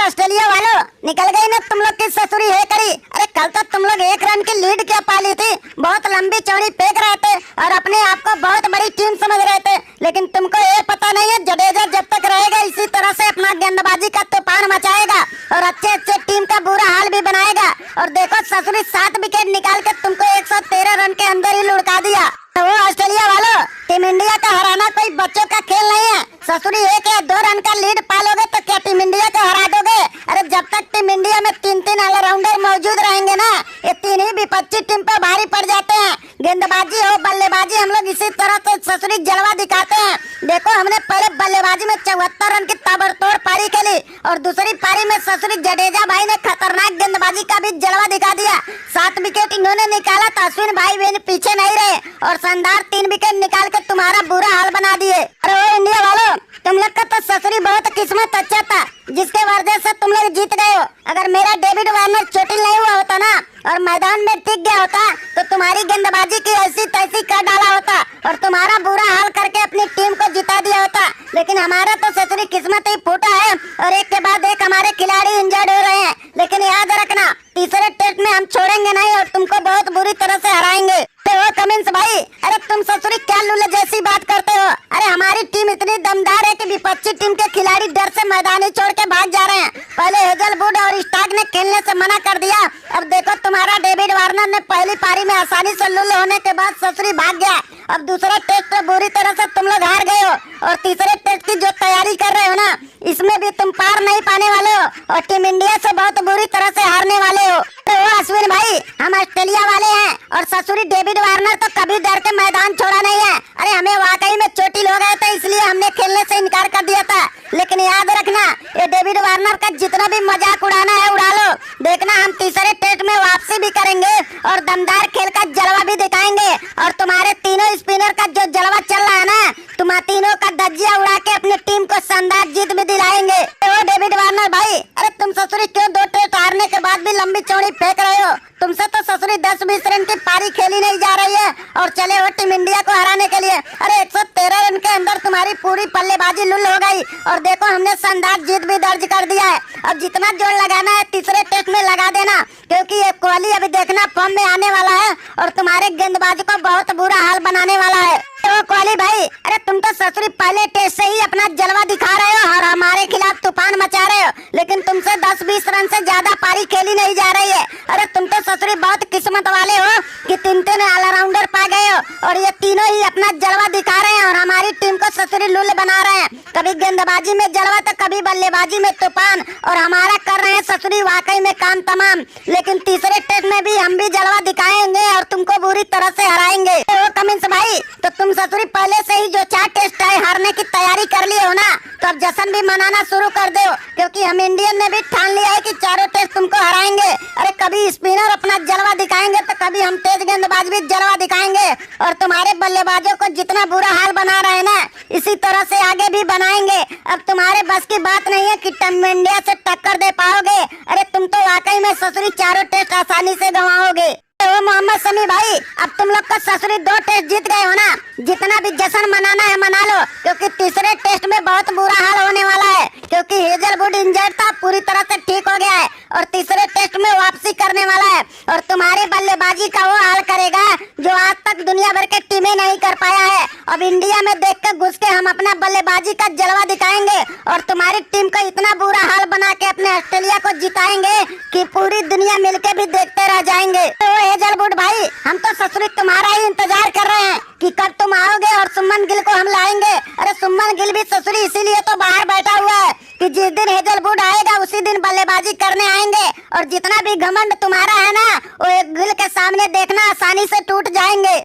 Australia वालों, निकल गई ना तुम लोग की ससुरी है करी। अरे कल तो तुम लोग 1 रन की लीड क्या पाली थी, बहुत लंबी चौड़ी फेंक रहे थे और अपने आप को बहुत बड़ी टीम समझ रहे थे। लेकिन तुमको ये पता नहीं है जडेजा जब तक रहेगा इसी तरह से अपना गेंदबाजी का तूफान मचाएगा और अच्छे अच्छे टीम का बुरा हाल भी बनाएगा। और देखो ससुरी 7 विकेट निकाल के तुमको 113 रन के अंदर ही लुढ़का दिया। तो वो ऑस्ट्रेलिया वालों, टीम इंडिया का हराना कोई बच्चों का खेल नहीं है। ससुरी 1 या 2 रन का लीड पालोगे तो क्या टीम इंडिया को हरा दोगे? अरे जब तक टीम इंडिया में 3 ऑलराउंडर मौजूद रहेंगे ना, ये 3 ही विपक्षी टीम पे भारी पड़ जाते हैं। गेंदबाजी हो बल्लेबाजी, हम लोग इसी तरह से ससुरी जलवा दिखाते हैं। देखो हमने पहले बल्लेबाजी में 74 रन की ताबड़तोड़ पारी खेली और दूसरी पारी में ससुरी जडेजा भाई ने खतरनाक गेंदबाजी का भी जलवा दिखा दिया। 7 विकेट इन्होंने निकाला तो अश्विन भाई भी पीछे नहीं रहे और शानदार 3 विकेट निकाल के तुम्हारा बुरा हाल बना दिए। अरे ओ इंडिया वालों, तुम लोग का तो ससुरी बहुत किस्मत अच्छा था जिसके वजह से तुम लोग जीत गए हो। अगर मेरा डेविड वार्नर चोटिल नहीं हुआ होता ना और मैदान में टिक गया होता तो तुम्हारी गेंदबाजी की ऐसी तैसी कर डाला होता और तुम्हारा बुरा हाल करके अपनी टीम को जिता दिया होता। लेकिन हमारा तो ससुरी किस्मत ही फूटा है और एक के बाद एक हमारे खिलाड़ी इंजर्ड हो रहे हैं। लेकिन याद रखना, तीसरे टेस्ट में हम छोड़ेंगे नहीं और तुमको बहुत बुरी तरह से हराएंगे। तो वो कमिंस भाई, अरे तुम ससुरी क्या लुल्ले जैसी बात करते हो? अरे हमारी टीम इतनी दमदार है कि विपक्षी टीम के खिलाड़ी डर से मैदान ही छोड़ के भाग जा रहे हैं। पहले हेजलवुड और स्टार्क ने खेलने से मना कर दिया। अब देखो तुम्हारा डेविड वार्नर ने पहली पारी में आसानी से लुल्ले होने के बाद ससुरी भाग गया। अब दूसरे टेस्ट में बुरी तरह से तुम लोग हार गए हो और तीसरे टेस्ट की जो तैयारी कर रहे हो ना, इसमें भी तुम पार नहीं पाने वाले हो और टीम इंडिया से बहुत बुरी तरह से हारने वाले हो। तो अश्विन भाई, हम ऑस्ट्रेलिया वाले हैं और ससुरी डेविड वार्नर तो कभी डर के मैदान छोड़ा नहीं है। अरे हमें वाकई में चोटिल हो गए थे इसलिए हमने खेलने से इनकार कर दिया था। लेकिन याद रखना, ये डेविड वार्नर का जितना भी मजाक उड़ाना है उड़ा लो। देखना हम तीसरे टेस्ट में वापसी भी करेंगे और दमदार खेल का जलवा भी दिखाएंगे और तुम्हारे तीनों स्पिनर का जो जलवा चल रहा है ना, तुम तीनों का धज्जियां उड़ा के अपनी टीम को शानदार जीत भी दिलाएंगे। तो डेविड वार्नर भाई, अरे तुम ससुरी क्यों 2 टेस्ट हारने के बाद भी लंबी चौड़ी फेंक रहे हो? तुमसे तो ससुरी 10-20 रन की पारी खेली नहीं जा रही है और चले हो टीम इंडिया को हराने के लिए। अरे 113 रन के अंदर तुम्हारी पूरी बल्लेबाजी लुल हो गई और देखो हमने शानदार जीत भी दर्ज कर दिया है। अब जितना जोर लगाना है तीसरे टेस्ट में लगा देना, क्योंकि ये कोहली अभी देखना फॉर्म में आने वाला है और तुम्हारे गेंदबाज को बहुत बुरा हाल बनाने वाला है। तो कोहली भाई, अरे तुम तो ससुरी पहले टेस्ट से ही अपना जलवा दिखा रहे हो और हमारे खिलाफ तूफान मचा रहे हो, लेकिन तुमसे 10-20 रन से ज्यादा पारी खेली नहीं जा रही है। अरे तुम तो ससुरी बहुत किस्मत वाले हो कि 3 ऑलराउंडर पा गए हो और ये तीनों ही अपना जलवा दिखा रहे हैं और हमारी टीम को ससुरी लुल बना रहे हैं। कभी गेंदबाजी में जलवा तो कभी बल्लेबाजी में तूफान और हमारा कर रहे हैं ससुरी वाकई में काम तमाम। लेकिन तीसरे टेस्ट में भी हम भी जलवा दिखाएंगे और तुमको बुरी तरह से हराएंगे। तो कमिंस भाई, तो तुम ससुरी पहले से ही जो 4 टेस्ट है हारने की तैयारी कर लिए हो ना, तो अब जश्न भी मनाना शुरू कर दो, क्योंकि हम इंडियन ने भी ठान लिया है कि चारों टेस्ट तुमको हराएंगे। अरे कभी स्पिनर अपना जलवा दिखाएंगे तो कभी हम तेज गेंदबाज भी जलवा दिखाएंगे और तुम्हारे बल्लेबाजों को जितना बुरा हाल बना रहे हैं ना, इसी तरह से आगे भी बनाएंगे। अब तुम्हारे बस की बात नहीं है कि टीम इंडिया से टक्कर दे पाओगे। अरे तुम तो वाकई में ससुरी चारों टेस्ट आसानी से गंवाओगे। तो मोहम्मद शमी भाई, अब तुम लोग का ससुरी 2 टेस्ट जीत गए हो ना, जितना भी जश्न मनाना है मना लो, क्योंकि तीसरे टेस्ट में बहुत बुरा हाल होने वाला है, क्योंकि हेजलवुड इंजर्ड था, पूरी तरह से ठीक हो गया है और तीसरे टेस्ट में वापसी करने वाला है और तुम्हारी बल्लेबाजी का वो हाल करेगा जो आज तक दुनिया भर के टीमें नहीं कर पाया है। अब इंडिया में देख के घुस के हम अपना बल्लेबाजी का जलवा दिखाएंगे और तुम्हारी टीम को इतना बुरा हाल बना के अपने ऑस्ट्रेलिया को जिताएंगे कि पूरी दुनिया मिलके भी देखते रह जाएंगे। तो हेजलवुड भाई, हम तो ससुरी तुम्हारा ही इंतजार कर रहे हैं कि कब तुम आओगे और सुमन गिल को हम लाएंगे। अरे सुमन गिल भी ससुरी इसीलिए तो बाहर बैठा हुआ है कि जिस दिन हेजलवुड आएगा उसी दिन बल्लेबाजी करने आएंगे और जितना भी घमंड तुम्हारा है ना, वो गिल के सामने देखना आसानी से टूट जाएंगे।